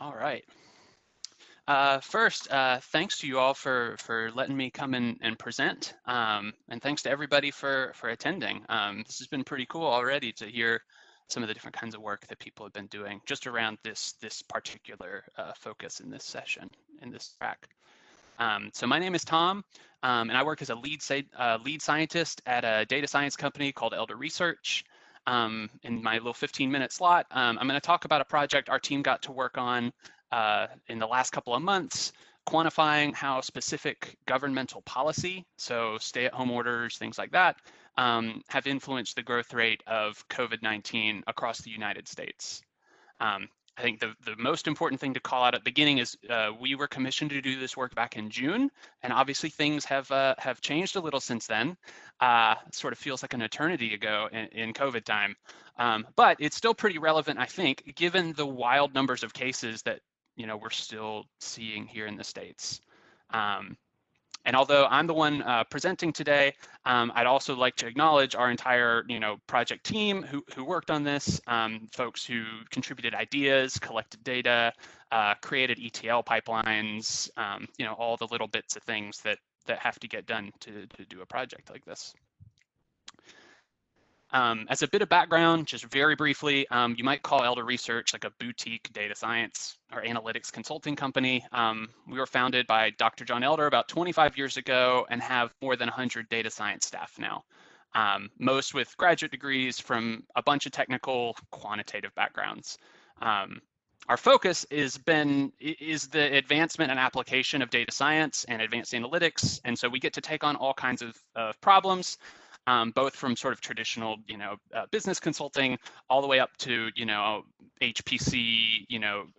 All right. First, thanks to you all for letting me come in and present, and thanks to everybody for attending. This has been pretty cool already to hear some of the different kinds of work that people have been doing just around this particular focus in this session, in this track. So my name is Tom, and I work as a lead scientist at a data science company called Elder Research. In my little 15-minute slot, I'm going to talk about a project our team got to work on in the last couple of months, quantifying how specific governmental policy, so stay-at-home orders, things like that, have influenced the growth rate of COVID-19 across the United States. I think the most important thing to call out at the beginning is we were commissioned to do this work back in June, and obviously things have changed a little since then. Sort of feels like an eternity ago in COVID time, but it's still pretty relevant, I think, given the wild numbers of cases that we're still seeing here in the States. And although I'm the one presenting today, I'd also like to acknowledge our entire, project team who worked on this, folks who contributed ideas, collected data, created ETL pipelines, all the little bits of things that have to get done to do a project like this. As a bit of background, just very briefly, you might call Elder Research like a boutique data science or analytics consulting company. We were founded by Dr. John Elder about 25 years ago and have more than 100 data science staff now, most with graduate degrees from a bunch of technical quantitative backgrounds. Our focus is the advancement and application of data science and advanced analytics. And so we get to take on all kinds of problems, both from sort of traditional, business consulting all the way up to, HPC,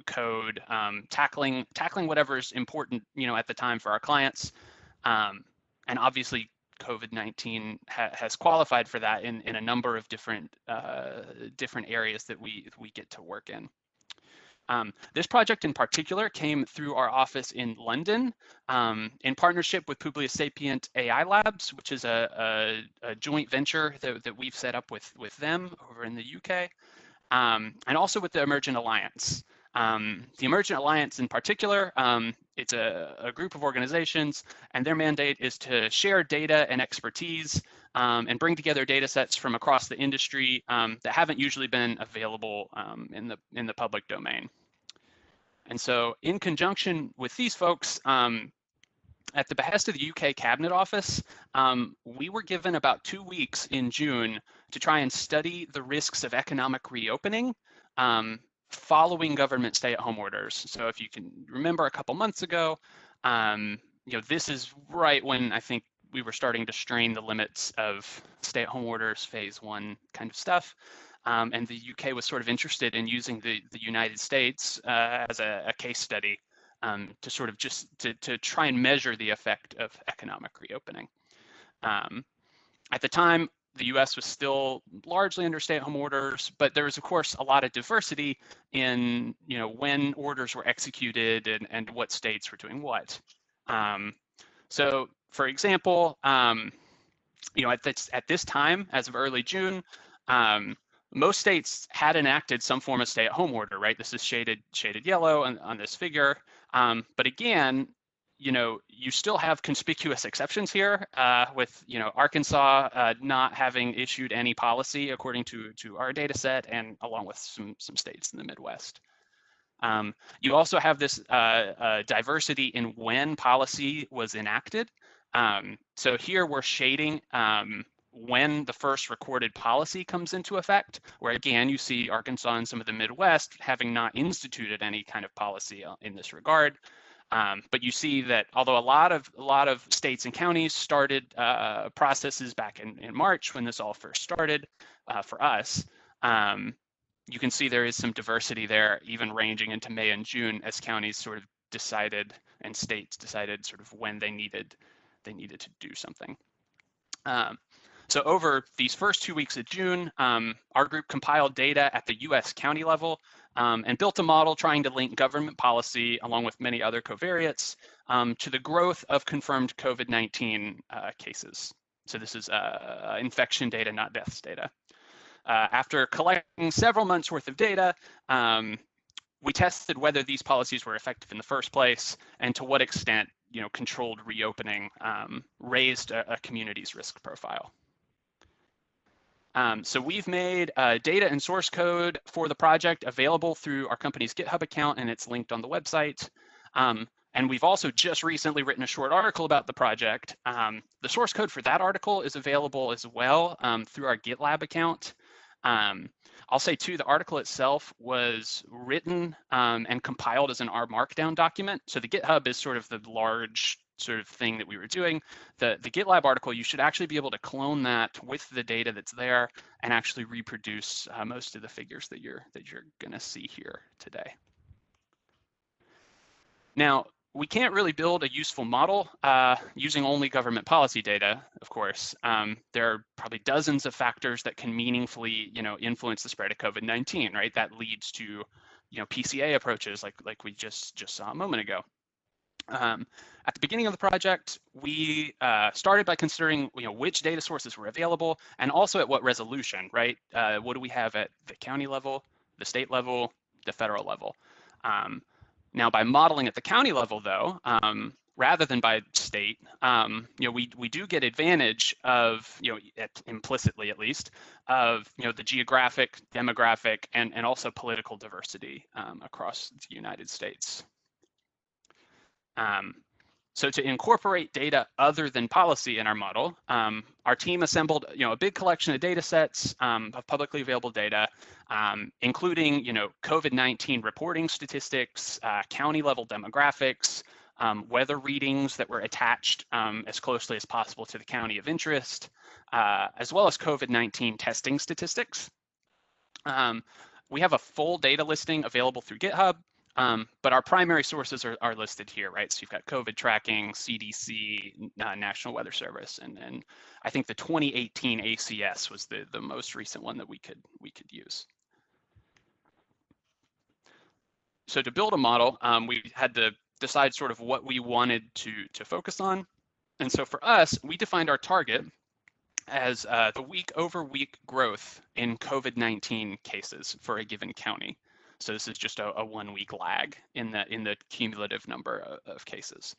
code, tackling whatever's important, at the time for our clients. And obviously, COVID-19 has qualified for that in a number of different areas that we get to work in. This project in particular came through our office in London in partnership with Publius Sapient AI Labs, which is a joint venture that we've set up with them over in the UK, and also with the Emergent Alliance. The Emergent Alliance in particular, it's a group of organizations, and their mandate is to share data and expertise and bring together data sets from across the industry that haven't usually been available in the public domain. And so in conjunction with these folks, at the behest of the UK Cabinet Office, we were given about 2 weeks in June to try and study the risks of economic reopening following government stay-at-home orders. So if you can remember a couple months ago, this is right when I think we were starting to strain the limits of stay-at-home orders, phase 1 kind of stuff. And the UK was sort of interested in using the United States as a case study to sort of just to try and measure the effect of economic reopening. At the time, the US was still largely under stay-at-home orders, but there was, of course, a lot of diversity in when orders were executed and what states were doing what. So, for example, at this time, as of early June, most states had enacted some form of stay-at-home order, right? This is shaded yellow on this figure. But again, you still have conspicuous exceptions here with, Arkansas not having issued any policy according to our data set, and along with some states in the Midwest. You also have this diversity in when policy was enacted. So here we're shading when the first recorded policy comes into effect, where again, you see Arkansas and some of the Midwest having not instituted any kind of policy in this regard. But you see that although a lot of states and counties started processes back in March when this all first started for us, you can see there is some diversity there, even ranging into May and June as counties sort of decided and states decided sort of when they needed to do something. So over these first 2 weeks of June, our group compiled data at the US county level and built a model trying to link government policy, along with many other covariates, to the growth of confirmed COVID-19 cases. So this is infection data, not deaths data. After collecting several months worth of data, we tested whether these policies were effective in the first place and to what extent, controlled reopening raised a community's risk profile. So we've made data and source code for the project available through our company's GitHub account, and it's linked on the website. And we've also just recently written a short article about the project. The source code for that article is available as well through our GitLab account. I'll say too, the article itself was written and compiled as an R Markdown document. So the GitHub is sort of the large sort of thing that we were doing. The GitLab article, you should actually be able to clone that with the data that's there and actually reproduce most of the figures that you're gonna see here today. Now, we can't really build a useful model using only government policy data, of course. There are probably dozens of factors that can meaningfully, influence the spread of COVID-19, right? That leads to, PCA approaches like we just saw a moment ago. At the beginning of the project, we started by considering, which data sources were available and also at what resolution, right? What do we have at the county level, the state level, the federal level? Now, by modeling at the county level, though, rather than by state, we do get advantage of, implicitly at least, of the geographic, demographic, and also political diversity across the United States. So to incorporate data other than policy in our model, our team assembled, a big collection of data sets of publicly available data, including, COVID-19 reporting statistics, county level demographics, weather readings that were attached as closely as possible to the county of interest, as well as COVID-19 testing statistics. We have a full data listing available through GitHub. But our primary sources are listed here, right? So you've got COVID tracking, CDC, National Weather Service, and I think the 2018 ACS was the most recent one that we could use. So to build a model, we had to decide sort of what we wanted to focus on. And so for us, we defined our target as the week-over-week growth in COVID-19 cases for a given county. So this is just a 1 week lag in the cumulative number of cases.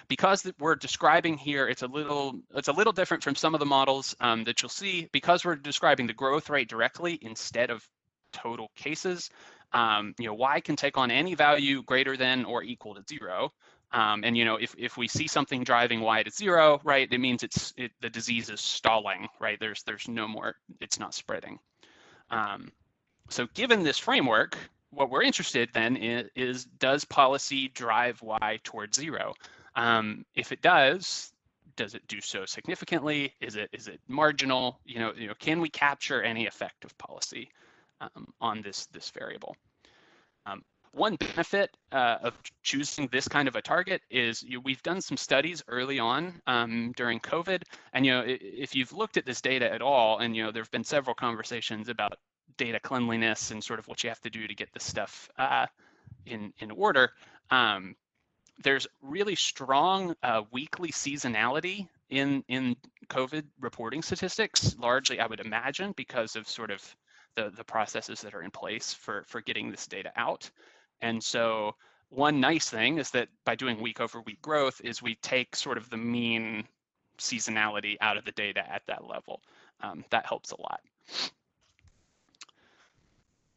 Because we're describing here, it's a little different from some of the models that you'll see. Because we're describing the growth rate directly instead of total cases, y can take on any value greater than or equal to 0. And if we see something driving y to 0, right, it means the disease is stalling, right? There's no more, it's not spreading. So given this framework, what we're interested then is does policy drive y towards 0? If it does it do so significantly? Is it marginal? Can we capture any effect of policy on this variable? One benefit of choosing this kind of a target is we've done some studies early on during COVID, and if you've looked at this data at all, and there've been several conversations about data cleanliness and sort of what you have to do to get this stuff in order. There's really strong weekly seasonality in COVID reporting statistics, largely I would imagine because of sort of the processes that are in place for getting this data out. And so one nice thing is that by doing week over week growth is we take sort of the mean seasonality out of the data at that level. That helps a lot.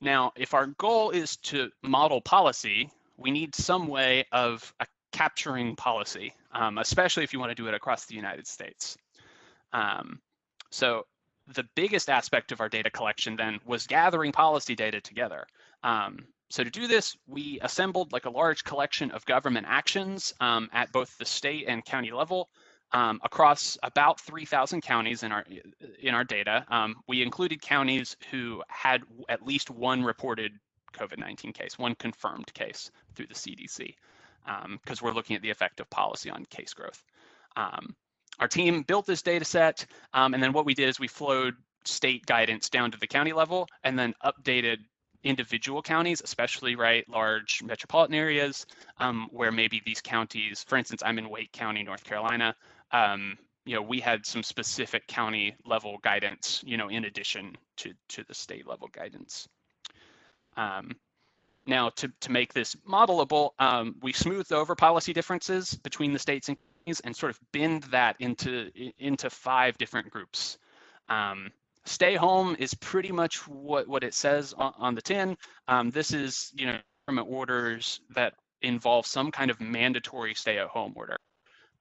Now, if our goal is to model policy, we need some way of capturing policy, especially if you want to do it across the United States. So the biggest aspect of our data collection then was gathering policy data together. So to do this, we assembled like a large collection of government actions at both the state and county level. Across about 3,000 counties in our data. We included counties who had at least one reported COVID-19 case, one confirmed case through the CDC, because we're looking at the effect of policy on case growth. Our team built this data set, and then what we did is we flowed state guidance down to the county level and then updated individual counties, especially large metropolitan areas where maybe these counties, for instance, I'm in Wake County, North Carolina, we had some specific county level guidance, in addition to the state level guidance. Now, to make this modelable, we smoothed over policy differences between the states and counties and sort of binned that into 5 different groups. Stay home is pretty much what it says on the tin. This is, government orders that involve some kind of mandatory stay-at-home order.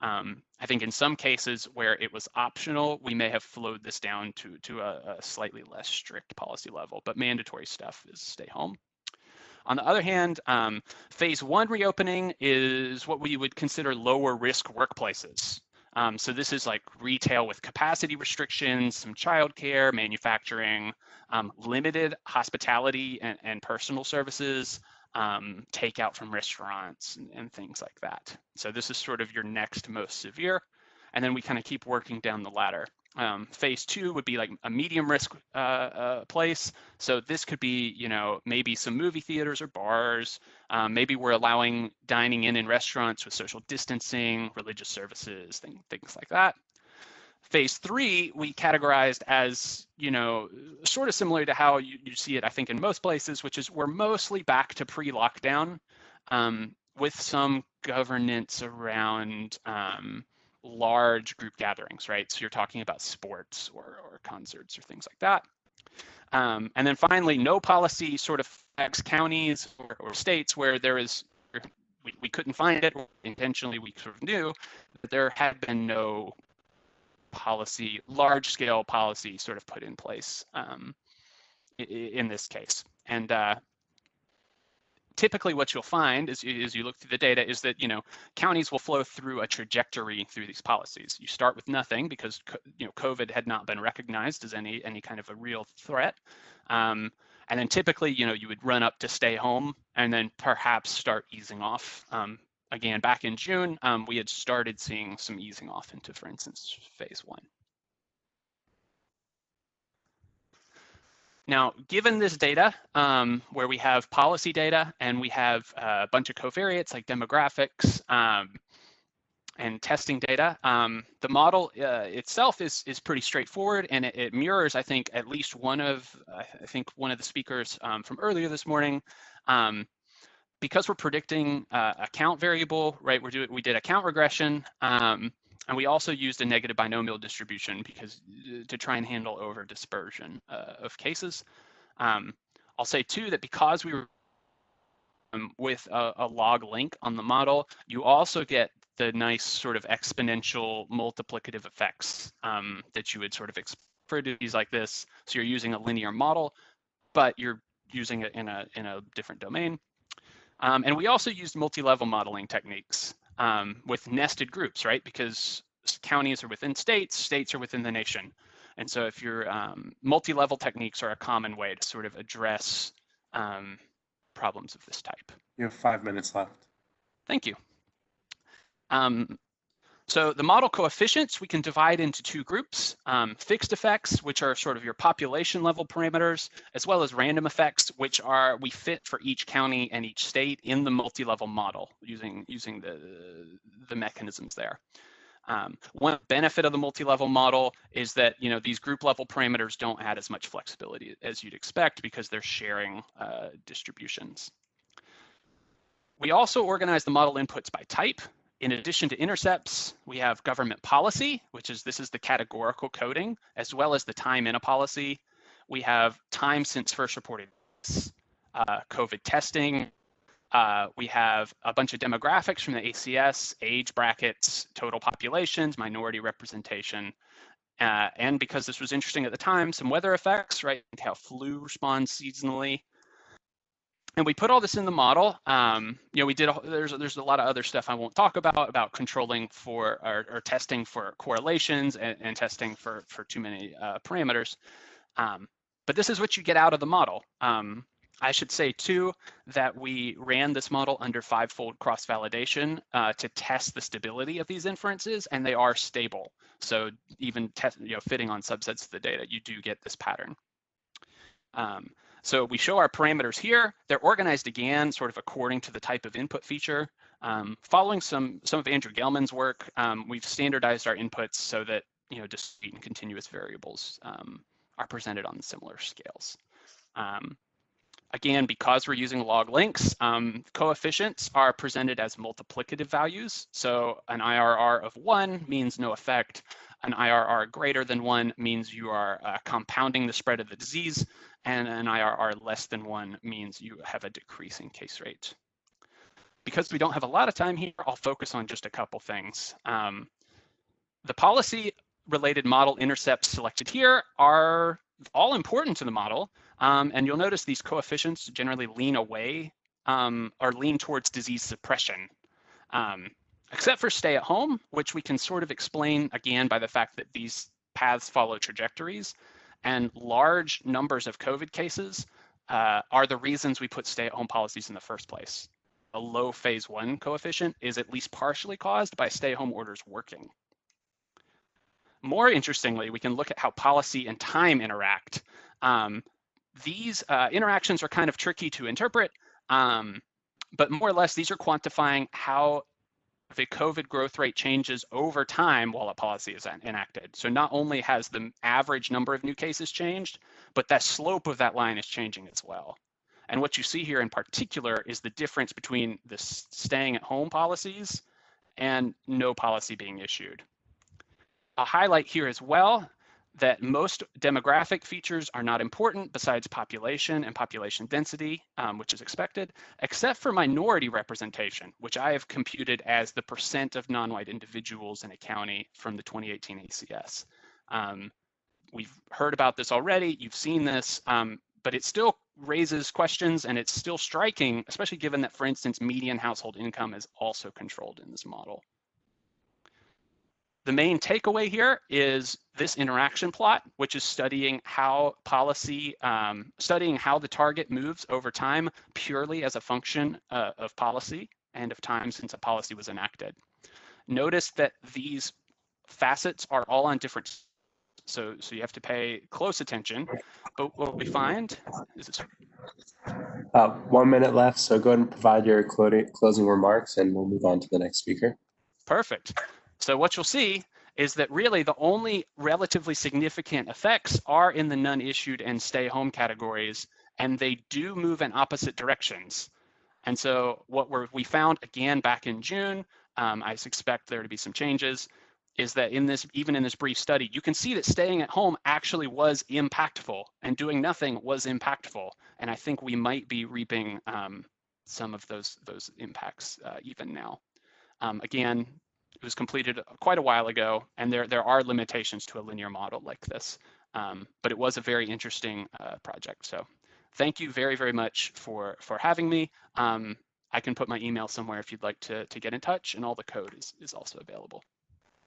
I think in some cases where it was optional, we may have flowed this down to a slightly less strict policy level, but mandatory stuff is stay home. On the other hand, phase 1 reopening is what we would consider lower risk workplaces. So this is like retail with capacity restrictions, some childcare, manufacturing, limited hospitality and personal services, takeout from restaurants and things like that. So this is sort of your next most severe. And then we kind of keep working down the ladder. Phase 2 would be like a medium risk place. So this could be, maybe some movie theaters or bars. Maybe we're allowing dining in restaurants with social distancing, religious services, things like that. Phase 3, we categorized as, sort of similar to how you see it, I think, in most places, which is we're mostly back to pre-lockdown with some governance around large group gatherings, right? So you're talking about sports or concerts or things like that. And then finally, no policy sort of affects counties or states where there is, we couldn't find it, or intentionally we sort of knew, but there had been no policy, large scale policy sort of put in place in this case. And typically what you'll find as you look through the data is that, counties will flow through a trajectory through these policies. You start with nothing because, COVID had not been recognized as any kind of a real threat. And then typically, you would run up to stay home and then perhaps start easing off. Again, back in June, we had started seeing some easing off into, for instance, phase 1. Now, given this data, where we have policy data and we have a bunch of covariates like demographics and testing data, the model itself is pretty straightforward, and it mirrors, I think, at least one of the speakers from earlier this morning. Because we're predicting a count variable, right? We did a count regression. And we also used a negative binomial distribution because to try and handle over dispersion of cases. I'll say too that because we were with a log link on the model, you also get the nice sort of exponential multiplicative effects that you would sort of expect for disease like this. So you're using a linear model, but you're using it in a different domain. And we also used multi-level modeling techniques. With nested groups, right? Because counties are within states, states are within the nation. And so if your multi-level techniques are a common way to sort of address problems of this type. You have 5 minutes left. Thank you. So the model coefficients, we can divide into 2 groups, fixed effects, which are sort of your population level parameters, as well as random effects, which we fit for each county and each state in the multi-level model using the mechanisms there. One benefit of the multi-level model is that, these group level parameters don't add as much flexibility as you'd expect because they're sharing distributions. We also organize the model inputs by type. In addition to intercepts, we have government policy, this is the categorical coding, as well as the time in a policy. We have time since first reported, COVID testing. We have a bunch of demographics from the ACS, age brackets, total populations, minority representation. And because this was interesting at the time, some weather effects, right? How flu responds seasonally. And we put all this in the model. There's a lot of other stuff I won't talk about controlling for or testing for correlations and testing for too many parameters. But this is what you get out of the model. I should say too that we ran this model under 5-fold cross-validation to test the stability of these inferences, and they are stable. So even fitting on subsets of the data, you do get this pattern. So we show our parameters here. They're organized again, sort of according to the type of input feature. Following some of Andrew Gelman's work, we've standardized our inputs so that discrete and continuous variables are presented on similar scales. Again, because we're using log links, coefficients are presented as multiplicative values. So an IRR of 1 means no effect. An IRR greater than 1 means you are compounding the spread of the disease, and an IRR less than 1 means you have a decreasing case rate. Because we don't have a lot of time here, I'll focus on just a couple things. The policy-related model intercepts selected here are all important to the model, and you'll notice these coefficients generally lean away or lean towards disease suppression, except for stay at home, which we can sort of explain again by the fact that these paths follow trajectories, and large numbers of COVID cases are the reasons we put stay at home policies in the first place. A low phase 1 coefficient is at least partially caused by stay at home orders working. More interestingly, we can look at how policy and time interact. These interactions are kind of tricky to interpret, but more or less these are quantifying how the COVID growth rate changes over time while a policy is enacted. So not only has the average number of new cases changed, but that slope of that line is changing as well. And what you see here in particular is the difference between the staying at home policies and no policy being issued. I'll highlight here as well that most demographic features are not important besides population and population density, which is expected, except for minority representation, which I have computed as the percent of non-white individuals in a county from the 2018 ACS. We've heard about this already, you've seen this, but it still raises questions, and it's still striking, especially given that, for instance, median household income is also controlled in this model. The main takeaway here is this interaction plot, which is studying how policy, studying how the target moves over time purely as a function of policy and of time since a policy was enacted. Notice that these facets are all on different, so you have to pay close attention. But what we find is this. 1 minute left, so go ahead and provide your closing remarks, and we'll move on to the next speaker. Perfect. So what you'll see is that really the only relatively significant effects are in the none issued and stay home categories, and they do move in opposite directions. And so what we found again back in June, I expect there to be some changes, is that even in this brief study, you can see that staying at home actually was impactful and doing nothing was impactful. And I think we might be reaping some of those impacts even now. Again, it was completed quite a while ago, and there are limitations to a linear model like this, but it was a very interesting project. So thank you very, very much for having me. I can put my email somewhere if you'd like to get in touch, and all the code is also available.